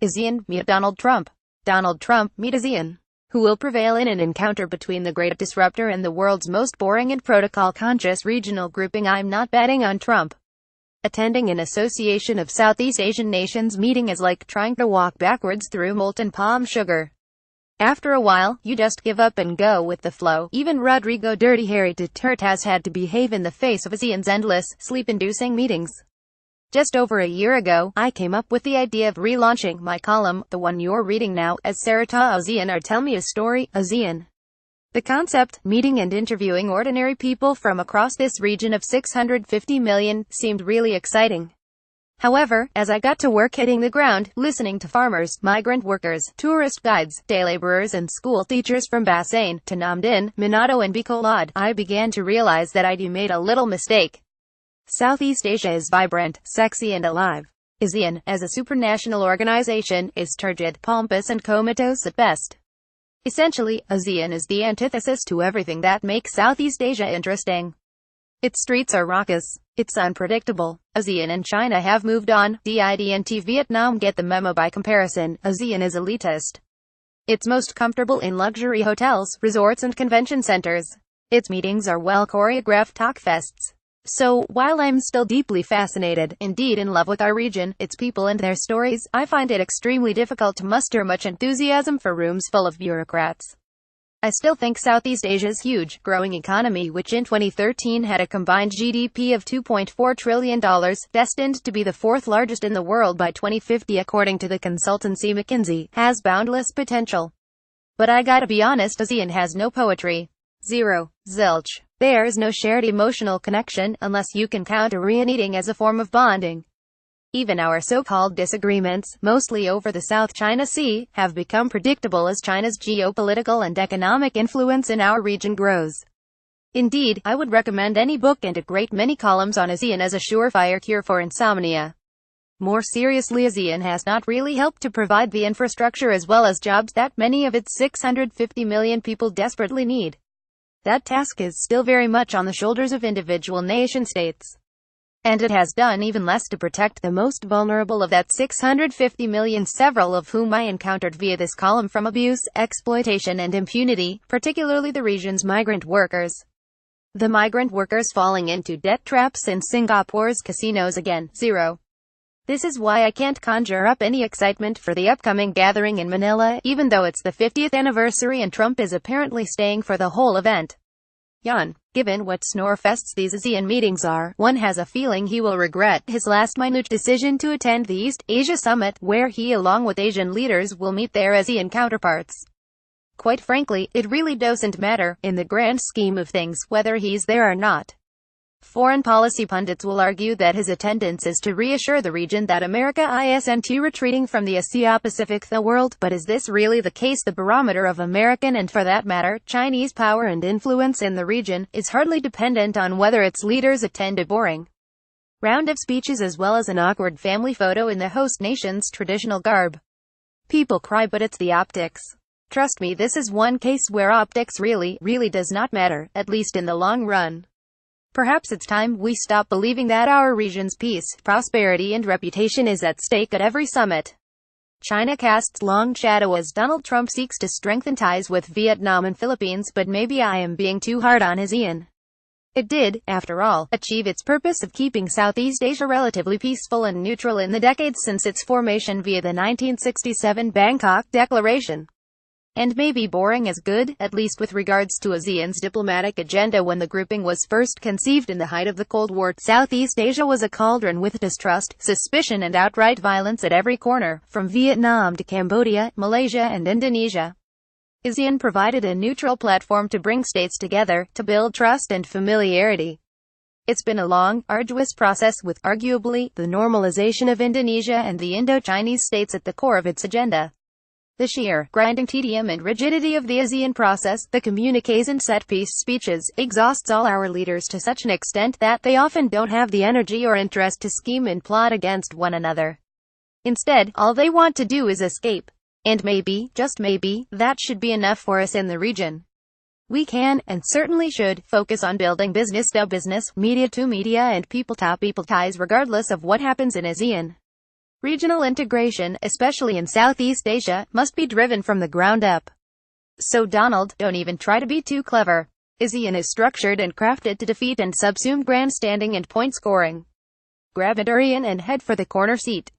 Asean, meet Donald Trump. Donald Trump, meet Asean. Who will prevail in an encounter between the great disruptor and the world's most boring and protocol-conscious regional grouping? I'm not betting on Trump. Attending an association of Southeast Asian nations meeting is like trying to walk backwards through molten palm sugar. After a while, you just give up and go with the flow. Even Rodrigo Dirty Harry Duterte has had to behave in the face of Asean's endless, sleep-inducing meetings. Just over a year ago, I came up with the idea of relaunching my column, the one you're reading now, as Sarata Asean or Tell Me a Story, Asean. The concept, meeting and interviewing ordinary people from across this region of 650 million, seemed really exciting. However, as I got to work hitting the ground, listening to farmers, migrant workers, tourist guides, day laborers and school teachers from Asean to Nam Dinh, Manado and Bacolod, I began to realize that I'd made a little mistake. Southeast Asia is vibrant, sexy and alive. Asean, as a supranational organization, is turgid, pompous and comatose at best. Essentially, Asean is the antithesis to everything that makes Southeast Asia interesting. Its streets are raucous. It's unpredictable. Asean and China have moved on. Didn't Vietnam get the memo? By comparison, Asean is elitist. It's most comfortable in luxury hotels, resorts and convention centers. Its meetings are well-choreographed talkfests. So, while I'm still deeply fascinated, indeed in love with our region, its people and their stories, I find it extremely difficult to muster much enthusiasm for rooms full of bureaucrats. I still think Southeast Asia's huge, growing economy, which in 2013 had a combined GDP of $2.4 trillion, destined to be the fourth largest in the world by 2050 according to the consultancy McKinsey, has boundless potential. But I gotta be honest, Asean has no poetry. Zero. Zilch. There's no shared emotional connection, unless you can count Korean eating as a form of bonding. Even our so-called disagreements, mostly over the South China Sea, have become predictable as China's geopolitical and economic influence in our region grows. Indeed, I would recommend any book and a great many columns on Asean as a surefire cure for insomnia. More seriously, Asean has not really helped to provide the infrastructure as well as jobs that many of its 650 million people desperately need. That task is still very much on the shoulders of individual nation-states. And it has done even less to protect the most vulnerable of that 650 million, several of whom I encountered via this column, from abuse, exploitation and impunity, particularly the region's migrant workers. The migrant workers falling into debt traps in Singapore's casinos again. Zero. This is why I can't conjure up any excitement for the upcoming gathering in Manila, even though it's the 50th anniversary and Trump is apparently staying for the whole event. Yawn. Given what snorefests these Asean meetings are, one has a feeling he will regret his last-minute decision to attend the East Asia Summit, where he along with Asian leaders will meet their Asean counterparts. Quite frankly, it really doesn't matter, in the grand scheme of things, whether he's there or not. Foreign policy pundits will argue that his attendance is to reassure the region that America isn't retreating from the Asia-Pacific the world, but is this really the case? The barometer of American and, for that matter, Chinese power and influence in the region is hardly dependent on whether its leaders attend a boring round of speeches as well as an awkward family photo in the host nation's traditional garb. People cry, but it's the optics. Trust me, this is one case where optics really does not matter, at least in the long run. Perhaps it's time we stop believing that our region's peace, prosperity and reputation is at stake at every summit. China casts long shadow as Donald Trump seeks to strengthen ties with Vietnam and Philippines, but maybe I am being too hard on Asean. It did, after all, achieve its purpose of keeping Southeast Asia relatively peaceful and neutral in the decades since its formation via the 1967 Bangkok Declaration. And maybe boring is good, at least with regards to Asean's diplomatic agenda. When the grouping was first conceived in the height of the Cold War, Southeast Asia was a cauldron with distrust, suspicion and outright violence at every corner, from Vietnam to Cambodia, Malaysia and Indonesia. Asean provided a neutral platform to bring states together, to build trust and familiarity. It's been a long, arduous process with, arguably, the normalization of Indonesia and the Indo-Chinese states at the core of its agenda. The sheer, grinding tedium and rigidity of the Asean process, the communiques and set-piece speeches, exhausts all our leaders to such an extent that they often don't have the energy or interest to scheme and plot against one another. Instead, all they want to do is escape. And maybe, just maybe, that should be enough for us in the region. We can, and certainly should, focus on building business to business, media to media and people to people ties regardless of what happens in Asean. Regional integration, especially in Southeast Asia, must be driven from the ground up. So Donald, don't even try to be too clever. Asean is structured and crafted to defeat and subsume grandstanding and point scoring. Grab a durian and head for the corner seat.